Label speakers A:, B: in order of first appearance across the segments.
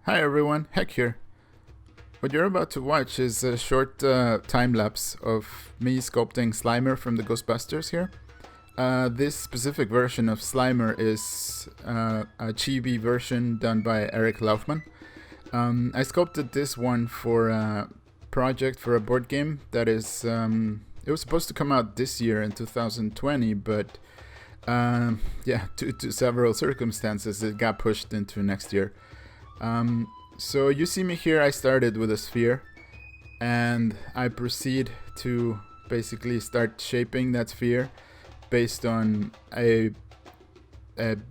A: Hi everyone, Heck here. What you're about to watch is a short time lapse of me sculpting Slimer from the Ghostbusters here. This specific version of Slimer is a chibi version done by Derek Laufman. I sculpted this one for a project for a board game that is, it was supposed to come out this year in 2020, but due to several circumstances, it got pushed into next year. So you see me here, I started with a sphere, and I proceed to basically start shaping that sphere based on a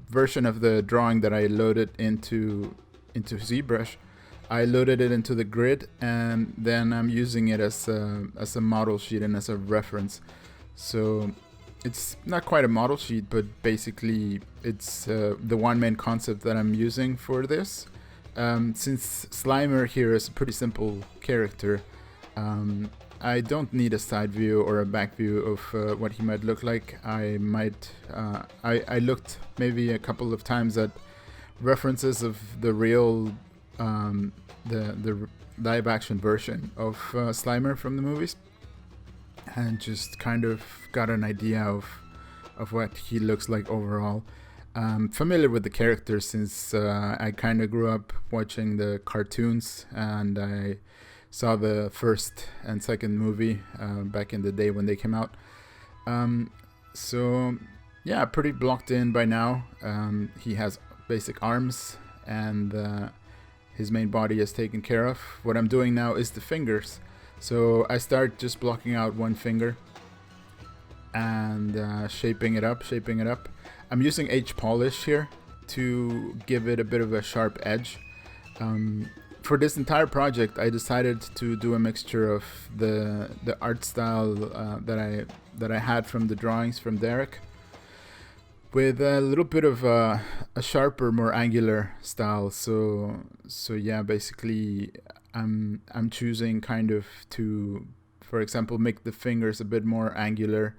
A: version of the drawing that I loaded into Zbrush. I loaded it into the grid, and then I'm using it as a model sheet and as a reference. So it's not quite a model sheet, but basically it's the one main concept that I'm using for this. Since Slimer here is a pretty simple character, I don't need a side view or a back view of what he might look like. I looked maybe a couple of times at references of the real, the live action version of Slimer from the movies, and just kind of got an idea of what he looks like overall. I'm familiar with the character since I kind of grew up watching the cartoons, and I saw the first and second movie back in the day when they came out. So yeah, pretty blocked in by now. He has basic arms, and his main body is taken care of. What I'm doing now is the fingers. So I start just blocking out one finger and shaping it up. I'm using H polish here to give it a bit of a sharp edge. For this entire project, I decided to do a mixture of the art style that I had from the drawings from Derek, with a little bit of a sharper, more angular style. So yeah, basically I'm choosing kind of to, for example, make the fingers a bit more angular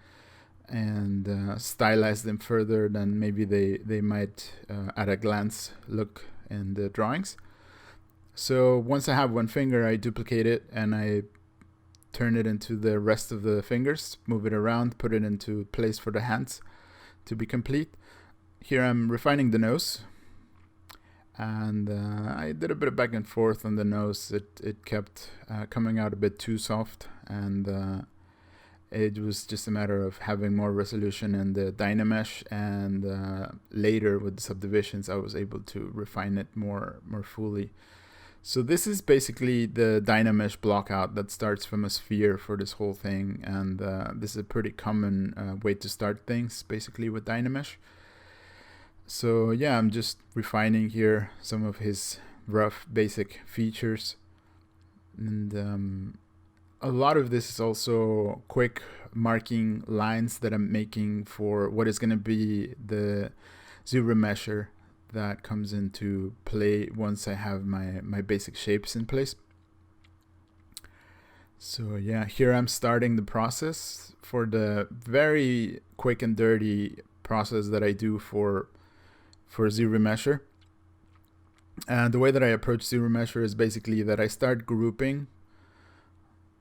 A: and stylize them further than maybe they might at a glance look in the drawings. So once I have one finger, I duplicate it and I turn it into the rest of the fingers, move it around, put it into place for the hands to be complete. Here I'm refining the nose, and I did a bit of back and forth on the nose. It kept coming out a bit too soft, and it was just a matter of having more resolution in the Dynamesh, and later with the subdivisions I was able to refine it more fully. So this is basically the Dynamesh block out that starts from a sphere for this whole thing, and this is a pretty common way to start things, basically with Dynamesh. So yeah, I'm just refining here some of his rough basic features, and a lot of this is also quick marking lines that I'm making for what is going to be the ZRemesher that comes into play once I have my basic shapes in place. So yeah, here I'm starting the process for the very quick and dirty process that I do for ZRemesher. And the way that I approach ZRemesher is basically that I start grouping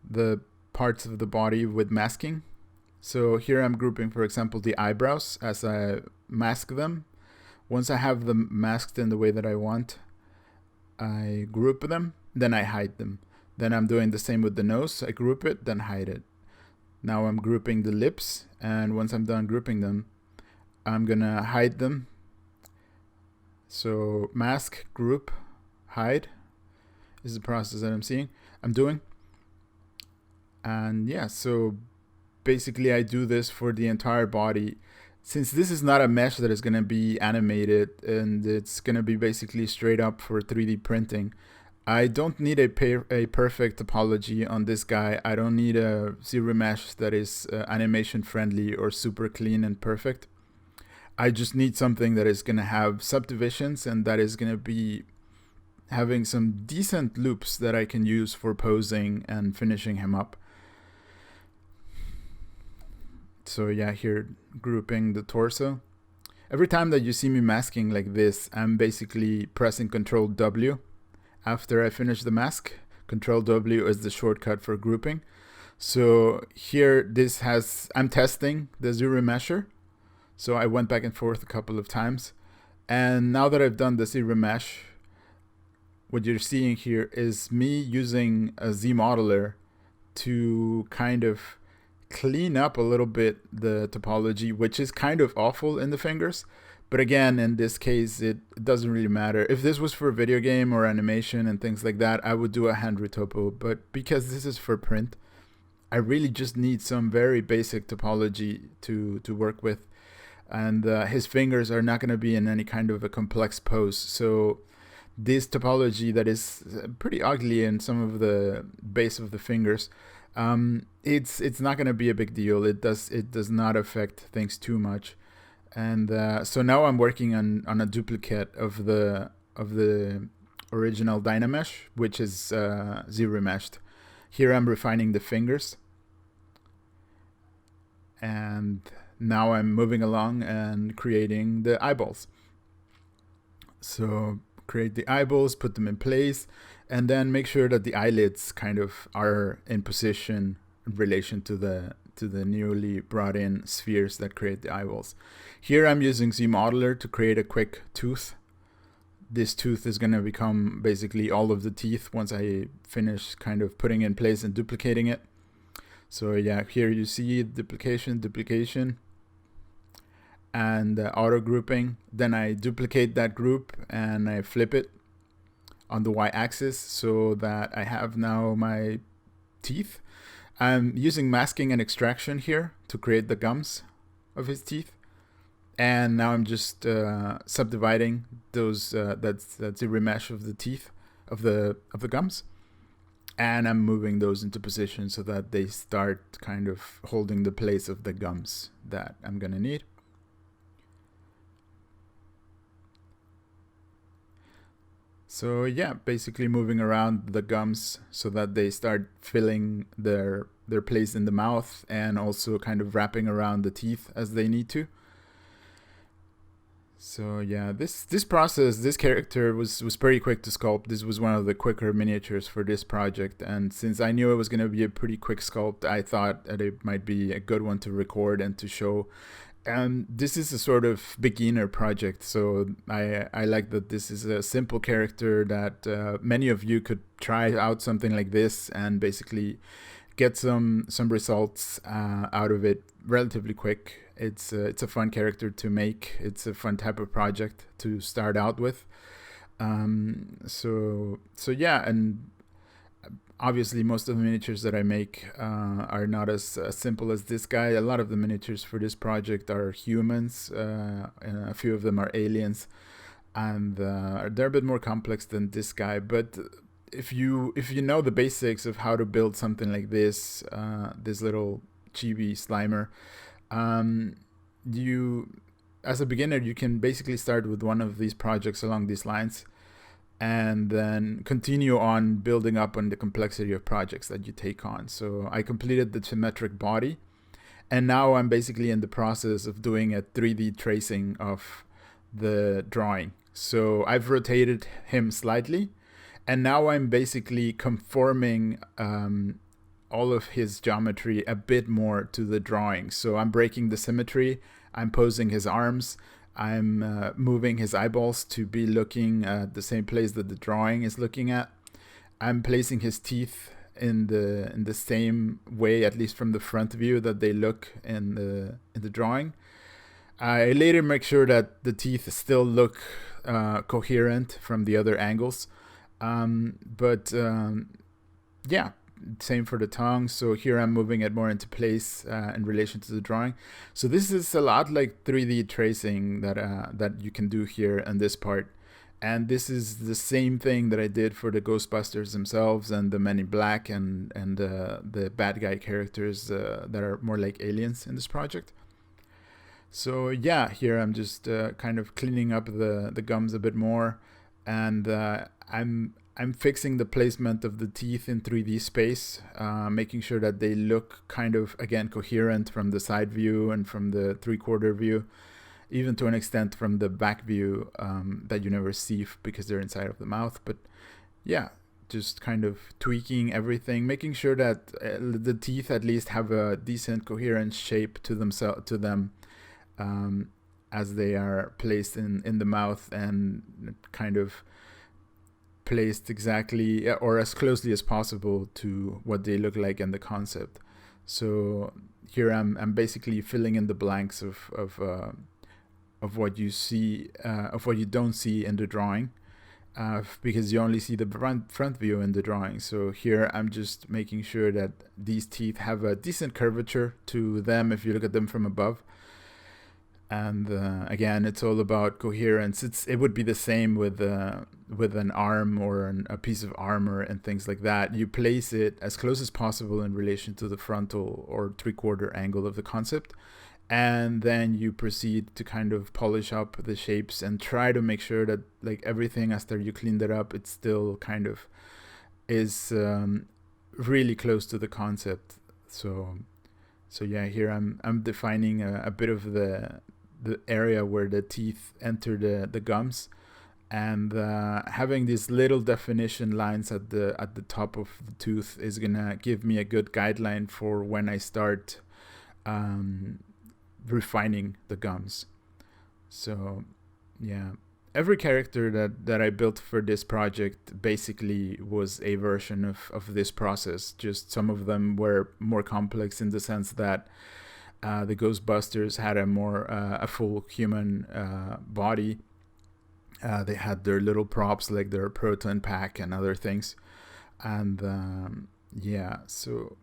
A: the parts of the body with masking. So here I'm grouping, for example, the eyebrows as I mask them. Once I have them masked in the way that I want, I group them, then I hide them. Then I'm doing the same with the nose. I group it, then hide it. Now I'm grouping the lips, and once I'm done grouping them, I'm gonna hide them. So mask, group, hide is the process that I'm doing. And yeah, so basically I do this for the entire body. Since this is not a mesh that is going to be animated and it's going to be basically straight up for 3D printing, I don't need a perfect topology on this guy. I don't need a ZRemesh that is animation friendly or super clean and perfect. I just need something that is going to have subdivisions and that is going to be having some decent loops that I can use for posing and finishing him up. So yeah, here grouping the torso. Every time that you see me masking like this, I'm basically pressing Ctrl W, after I finish the mask. Control W is the shortcut for grouping. So here I'm testing the ZRemesher. So I went back and forth a couple of times. And now that I've done the ZRemesh, what you're seeing here is me using a ZModeler to kind of clean up a little bit the topology, which is kind of awful in the fingers. But again, in this case, it doesn't really matter. If this was for a video game or animation and things like that, I would do a hand retopo. But because this is for print, I really just need some very basic topology to work with. And his fingers are not going to be in any kind of a complex pose. So this topology that is pretty ugly in some of the base of the fingers, it's not going to be a big deal. It does not affect things too much. And so now I'm working on a duplicate of the original Dynamesh, which is ZRemeshed. Here I'm refining the fingers, and now I'm moving along and creating the eyeballs. So create the eyeballs, put them in place, and then make sure that the eyelids kind of are in position in relation to the newly brought in spheres that create the eyeballs. Here I'm using ZModeler to create a quick tooth. This tooth is going to become basically all of the teeth once I finish kind of putting in place and duplicating it. So yeah, here you see duplication, and auto grouping. Then I duplicate that group and I flip it on the y-axis so that I have now my teeth. I'm using masking and extraction here to create the gums of his teeth. And now I'm just subdividing those. That's a remesh of the teeth of the gums, and I'm moving those into position so that they start kind of holding the place of the gums that I'm gonna need. So yeah, basically moving around the gums so that they start filling their place in the mouth, and also kind of wrapping around the teeth as they need to. So yeah, this character was pretty quick to sculpt. This was one of the quicker miniatures for this project, and since I knew it was going to be a pretty quick sculpt, I thought that it might be a good one to record and to show. And this is a sort of beginner project, so I like that this is a simple character that many of you could try out something like this and basically get some results out of it relatively quick. It's a fun character to make. It's a fun type of project to start out with. So yeah, and obviously most of the miniatures that I make are not as simple as this guy. A lot of the miniatures for this project are humans, and a few of them are aliens, and they're a bit more complex than this guy. But if you know the basics of how to build something like this, this little chibiSlimer, you, as a beginner, you can basically start with one of these projects along these lines, and then continue on building up on the complexity of projects that you take on. So I completed the symmetric body, and now I'm basically in the process of doing a 3D tracing of the drawing. So I've rotated him slightly, and now I'm basically conforming all of his geometry a bit more to the drawing. So I'm breaking the symmetry, I'm posing his arms, I'm moving his eyeballs to be looking at the same place that the drawing is looking at. I'm placing his teeth in the same way, at least from the front view, that they look in the drawing. I later make sure that the teeth still look coherent from the other angles. Yeah, same for the tongue. So here I'm moving it more into place in relation to the drawing. So this is a lot like 3D tracing that you can do here in this part. And this is the same thing that I did for the Ghostbusters themselves and the Men in Black and the bad guy characters that are more like aliens in this project. So yeah, here I'm just kind of cleaning up the gums a bit more, and I'm fixing the placement of the teeth in 3D space, making sure that they look kind of, again, coherent from the side view and from the 3/4 view, even to an extent from the back view that you never see because they're inside of the mouth. But yeah, just kind of tweaking everything, making sure that the teeth at least have a decent coherent shape to them, um, as they are placed in the mouth and kind of placed exactly or as closely as possible to what they look like in the concept. So here I'm basically filling in the blanks of what you see, of what you don't see in the drawing, because you only see the front view in the drawing. So here I'm just making sure that these teeth have a decent curvature to them if you look at them from above. And again, it's all about coherence. It would be the same with an arm or a piece of armor and things like that. You place it as close as possible in relation to the frontal or 3/4 angle of the concept, and then you proceed to kind of polish up the shapes and try to make sure that like everything after you cleaned it up, it still kind of is really close to the concept. So yeah, here I'm defining a bit of the area where the teeth enter the gums, and having these little definition lines at the top of the tooth is gonna give me a good guideline for when I start refining the gums. So yeah, every character that I built for this project basically was a version of this process. Just some of them were more complex in the sense that the Ghostbusters had a full human body. They had their little props like their proton pack and other things. And yeah, so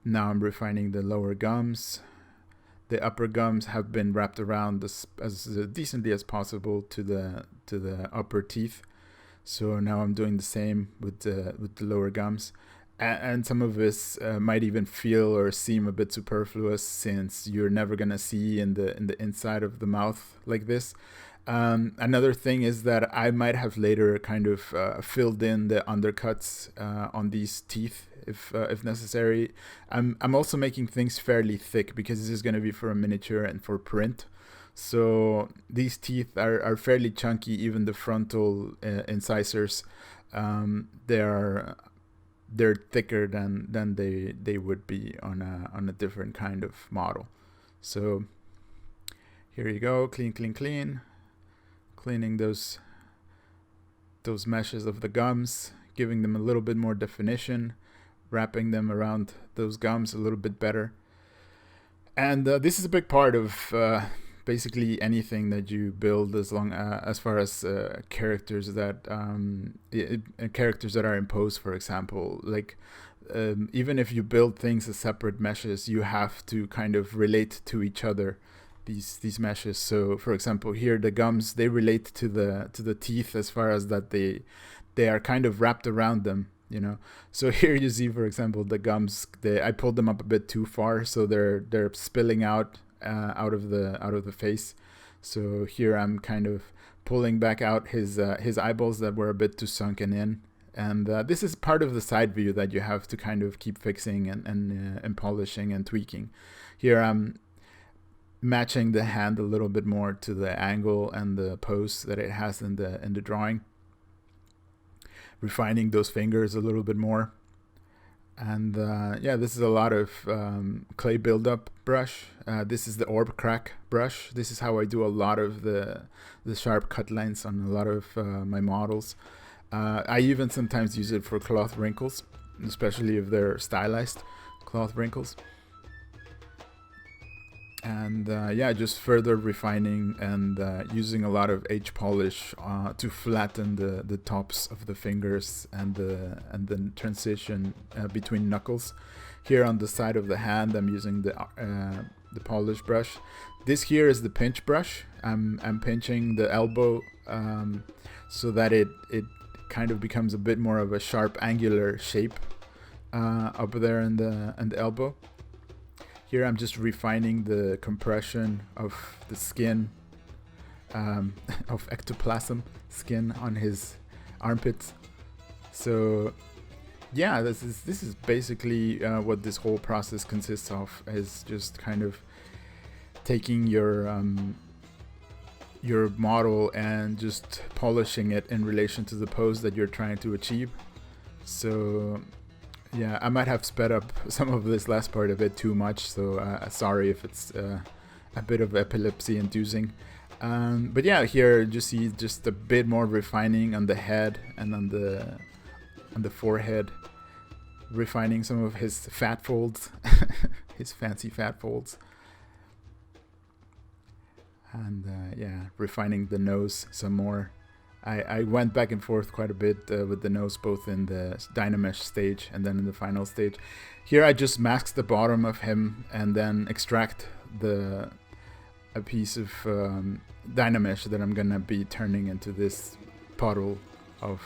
A: now I'm refining the lower gums. The upper gums have been wrapped around as decently as possible to the upper teeth. So now I'm doing the same with the lower gums. And some of this might even feel or seem a bit superfluous, since you're never gonna see in the inside of the mouth like this. Another thing is that I might have later kind of filled in the undercuts on these teeth if necessary. I'm also making things fairly thick because this is going to be for a miniature and for print. So these teeth are fairly chunky. Even the frontal incisors, they're thicker than they would be on a different kind of model. So here you go, cleaning those meshes of the gums, giving them a little bit more definition, wrapping them around those gums a little bit better. And this is a big part of basically anything that you build, as far as characters that are imposed, for example. Like even if you build things as separate meshes, you have to kind of relate to each other, these meshes. So for example, here the gums, they relate to the teeth as far as that they are kind of wrapped around them, you know. So here you see, for example, the gums, I pulled them up a bit too far, so they're spilling out of the face. So here I'm kind of pulling back out his eyeballs that were a bit too sunken in. And this is part of the side view that you have to kind of keep fixing and polishing and tweaking. Here I'm matching the hand a little bit more to the angle and the pose that it has in the drawing, refining those fingers a little bit more. And yeah, this is a lot of clay buildup brush. This is the Orb Crack Brush. This is how I do a lot of the sharp cut lines on a lot of my models. I even sometimes use it for cloth wrinkles, especially if they're stylized cloth wrinkles. And yeah, just further refining and using a lot of H polish to flatten the tops of the fingers and the transition between knuckles. Here on the side of the hand, I'm using the polish brush. This here is the pinch brush. I'm pinching the elbow so that it kind of becomes a bit more of a sharp angular shape up there in the elbow. Here I'm just refining the compression of the skin, of ectoplasm skin on his armpits. So yeah, this is basically what this whole process consists of, is just kind of taking your your model and just polishing it in relation to the pose that you're trying to achieve. So yeah, I might have sped up some of this last part a bit too much, so sorry if it's a bit of epilepsy inducing. But yeah, here you see just a bit more refining on the head and on the forehead, refining some of his fat folds, his fancy fat folds. And yeah, refining the nose some more. I went back and forth quite a bit with the nose, both in the Dynamesh stage and then in the final stage. Here I just mask the bottom of him and then extract a piece of Dynamesh that I'm gonna be turning into this puddle of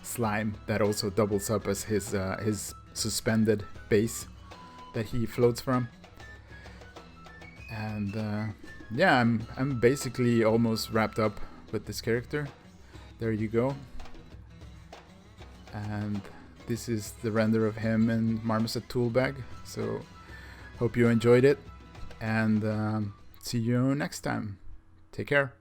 A: slime that also doubles up as his suspended base that he floats from. And yeah, I'm basically almost wrapped up with this character. There you go. And this is the render of him in Marmoset Toolbag. So hope you enjoyed it, and see you next time. Take care.